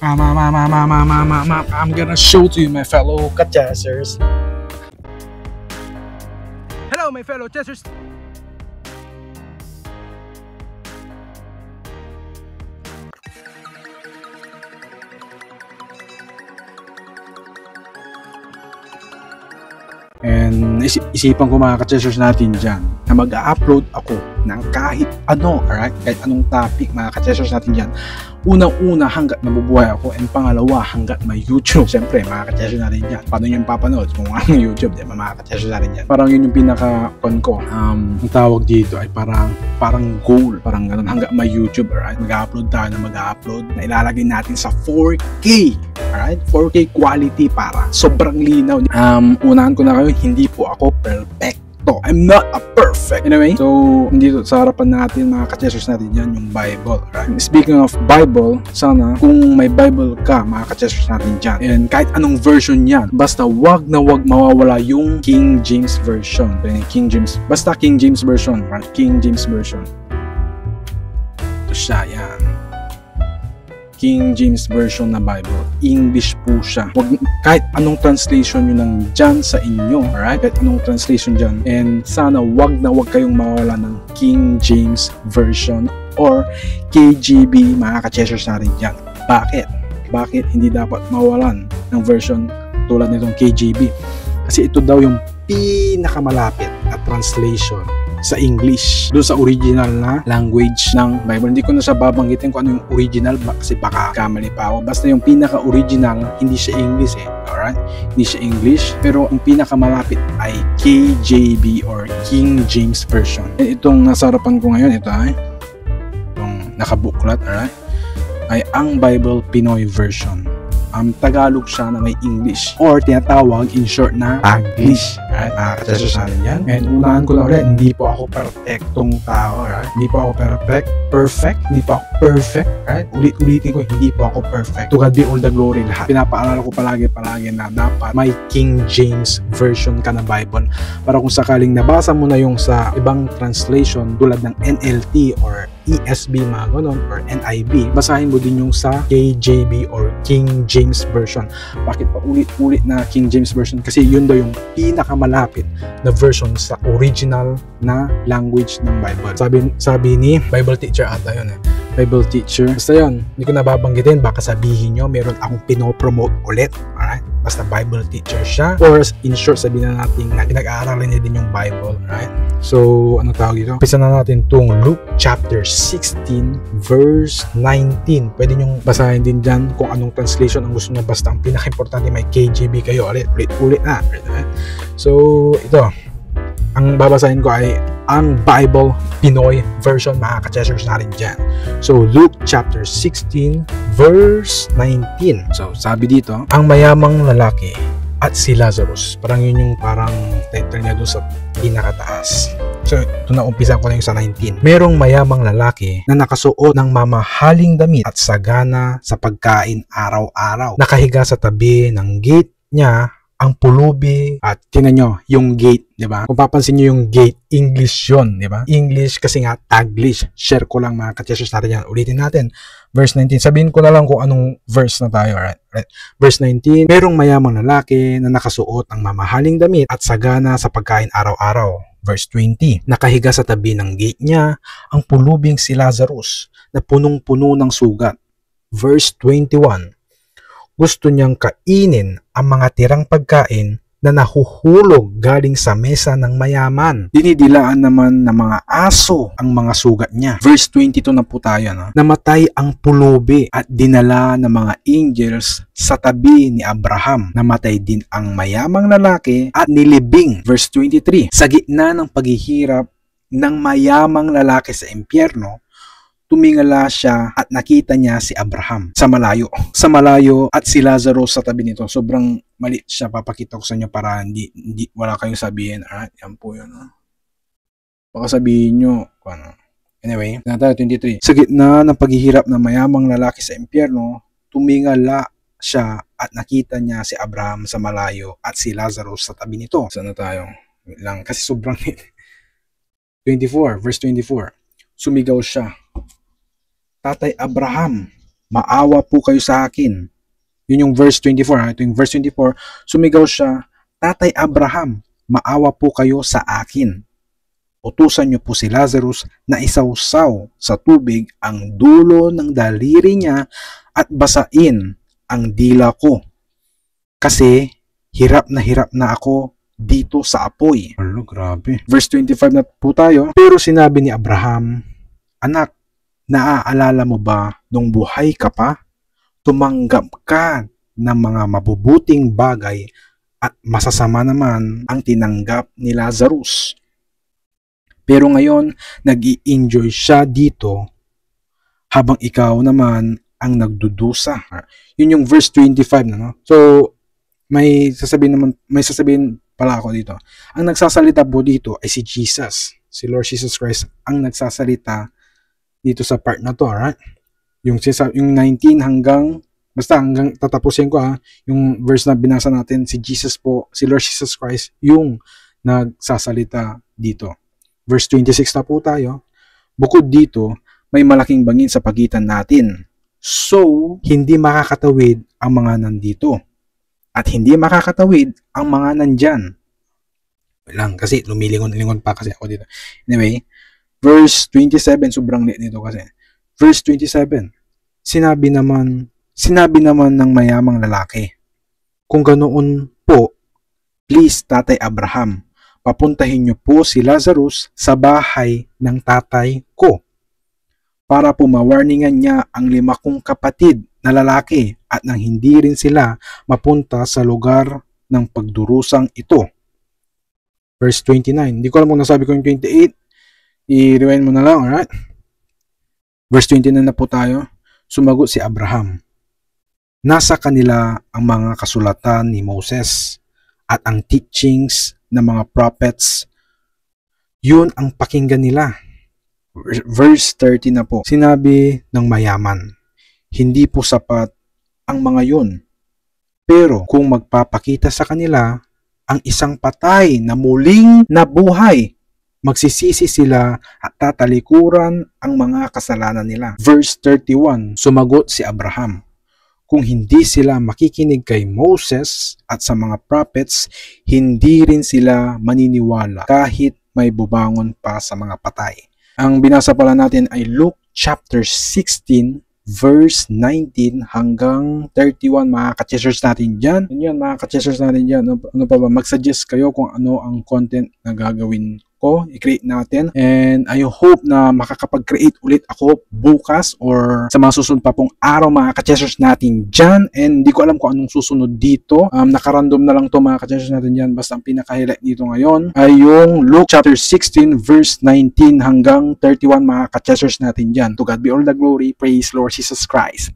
I'm gonna show to you, my fellow ka-chessers. Hello, my fellow chessers. And isipan ko mga ka-chessers natin dyan na mag-upload ako ng kahit ano, alright? Kahit anong topic mga ka-chessers natin dyan. Unang-una hanggat nabubuhay ako, and pangalawa hanggat may YouTube. Siyempre mga ka-chessers natin dyan, paano nyo yung papanood kung ano YouTube, diba mga ka-chessers natin dyan? Parang yun yung pinaka-con ko. Ang tawag dito ay parang goal, parang ganun, hanggat may YouTube, alright? Mag-upload tayo na mag-upload na ilalagay natin sa 4K, alright? 4K quality para sobrang linaw. Unahan ko na kayo, hindi po ako perfect. I'm not a perfect. Anyway, so dito sa harapan natin mga ka-chessers natin yan yung Bible, right? Speaking of Bible, sana kung may Bible ka mga ka-chessers natin dyan, and kahit anong version yan, basta wag na wag mawawala yung King James Version. King James, basta King James Version, right? King James Version. Ito siya, yan. King James Version na Bible. English po siya. Kahit anong translation yun nandyan sa inyo, alright? Kahit anong translation dyan. And sana wag na wag kayong mawala ng King James Version or KJV, mga ka-chessers natin dyan. Bakit? Bakit hindi dapat mawalan ng version tulad nitong KJV? Kasi ito daw yung pinakamalapit na translation sa English, doon sa original na language ng Bible. Hindi ko na siya babanggitin kung ano yung original kasi baka kamali pa ako. Basta yung pinaka-original, hindi siya English alright? Hindi siya English, pero yung pinakamalapit ay KJV or King James Version. Itong nasa harapan ko ngayon, ito ay itong nakabuklat, alright? Ay ang Bible Pinoy Version. Tagalog siya na may English or tinatawag in short na Taglish. Right? Ka-chessers natin yan. And unahan ko lang ulit, hindi po ako perfectong tao. Right? Hindi po ako perfect. Hindi po ako perfect. Right? Ulit-ulitin ko, hindi po ako perfect. To God be all the glory lahat. Pinapaalala ko palagi na dapat may King James Version ka na Bible. Para kung sakaling nabasa mo na yung sa ibang translation tulad ng NLT or ESB mga ganon or NIV, basahin mo din yung sa KJV or King James Version. Bakit pa ulit-ulit na King James Version? Kasi yun daw yung pinakamalapit na version sa original na language ng Bible. Sabi ni Bible teacher ata yun Bible teacher. Basta yun, hindi ko nababanggitin, baka sabihin nyo meron akong pinopromote ulit. Alright? Basta Bible teacher siya, or in short sabihin na natin na pinag-aaralan niya din yung Bible, right? So ano tawag dito? Pisa na natin itong Luke chapter 16 verse 19. Pwede nyong basahin din dyan kung anong translation ang gusto nyo, basta ang pinaka-importante may KJV kayo ulit na, right? So ito, ang babasahin ko ay ang Bible Pinoy Version, mga ka-chessers natin dyan. So Luke chapter 16 verse 19. So sabi dito, ang mayamang lalaki at si Lazarus. Parang yun yung parang title niya doon sa pinakataas. So ito na, umpisa ko na yung sa 19. Merong mayamang lalaki na nakasuot ng mamahaling damit at sagana sa pagkain araw-araw. Nakahiga sa tabi ng gate niya ang pulubi, at tingnan nyo yung gate, di ba? Kung papansin nyo yung gate, English yun, di ba? English kasi nga Taglish. Share ko lang mga ka-chessers natin yan. Ulitin natin. Verse 19. Sabihin ko na lang kung anong verse na tayo, right? Verse 19. Merong mayamang lalaki na nakasuot ng mamahaling damit at sagana sa pagkain araw-araw. Verse 20. Nakahiga sa tabi ng gate niya ang pulubing si Lazarus na punong-puno ng sugat. Verse 21. Gusto niyang kainin ang mga tirang pagkain na nahuhulog galing sa mesa ng mayaman. Dinidilaan naman ng mga aso ang mga sugat niya. Verse 22 na po tayo. Namatay ang pulubi at dinala ng mga angels sa tabi ni Abraham. Namatay din ang mayamang lalaki at nilibing. Verse 23. Sa gitna ng paghihirap ng mayamang lalaki sa impyerno, tumingala siya at nakita niya si Abraham sa malayo at si Lazarus sa tabi nito. Sobrang maliit siya, papakita ko sa inyo para hindi wala kayong sabihin. Alright, yan po yun. Baka sabihin nyo, anyway, tayo 23. Sa gitna ng paghihirap ng mayamang lalaki sa impyerno, tumingala siya at nakita niya si Abraham sa malayo at si Lazarus sa tabi nito. Saan na tayo? Wait lang, kasi sobrang 24, verse 24. Sumigaw siya, Tatay Abraham, maawa po kayo sa akin. Yun yung verse 24. Ha? Ito yung verse 24. Sumigaw siya, Tatay Abraham, maawa po kayo sa akin. Utusan niyo po si Lazarus na isawsaw sa tubig ang dulo ng daliri niya at basain ang dila ko. Kasi hirap na ako dito sa apoy. Hello, grabe. Verse 25 na po tayo. Pero sinabi ni Abraham, Anak, naaalala mo ba nung buhay ka pa? Tumanggap ka ng mga mabubuting bagay at masasama naman ang tinanggap ni Lazarus. Pero ngayon, nag-i-enjoy siya dito habang ikaw naman ang nagdudusa. Yun yung verse 25 na, no? So, may sasabihin pala ako dito. Ang nagsasalita po dito ay si Jesus. Si Lord Jesus Christ ang nagsasalita dito sa part na to, right? Yung 19 hanggang tatapusin ko yung verse na binasa natin, si Jesus po, si Lord Jesus Christ yung nagsasalita dito. Verse 26 na po tayo. Bukod dito, may malaking bangin sa pagitan natin. So, hindi makakatawid ang mga nandito. At hindi makakatawid ang mga nandyan. Lang, kasi lumilingon-lingon pa kasi ako dito. Anyway, verse 27, sobrang liit nito kasi. Verse 27, sinabi naman ng mayamang lalaki, kung ganoon po, please Tatay Abraham, papuntahin niyo po si Lazarus sa bahay ng tatay ko para po mawarningan niya ang 5 kong kapatid na lalaki at nang hindi rin sila mapunta sa lugar ng pagdurusang ito. Verse 29, hindi ko alam kung nasabi ko yung 28, i-rewind mo na lang, alright? Verse 29 na po tayo. Sumagot si Abraham, nasa kanila ang mga kasulatan ni Moses at ang teachings ng mga prophets. Yun ang pakinggan nila. Verse 30 na po. Sinabi ng mayaman, hindi po sapat ang mga yun. Pero kung magpapakita sa kanila ang isang patay na muling nabuhay, magsisisi sila at tatalikuran ang mga kasalanan nila. Verse 31, sumagot si Abraham, kung hindi sila makikinig kay Moses at sa mga prophets, hindi rin sila maniniwala kahit may bubangon pa sa mga patay. Ang binasa pala natin ay Luke chapter 16 verse 19 hanggang 31, mga ka-chessers natin dyan. Yan mga ka-chessers natin dyan. Ano pa ba? Mag-suggest kayo kung ano ang content na gagawin ko, i-create natin. And I hope na makakapag-create ulit ako bukas or sa mga susunod pa pong araw, mga ka-chessers natin dyan. And hindi ko alam kung anong susunod dito. Nakarandom na lang to mga ka-chessers natin dyan. Basta ang pinaka-highlight dito ngayon ay yung Luke chapter 16 verse 19 hanggang 31, mga ka-chessers natin dyan. To God be all the glory. Praise Lord Jesus Christ.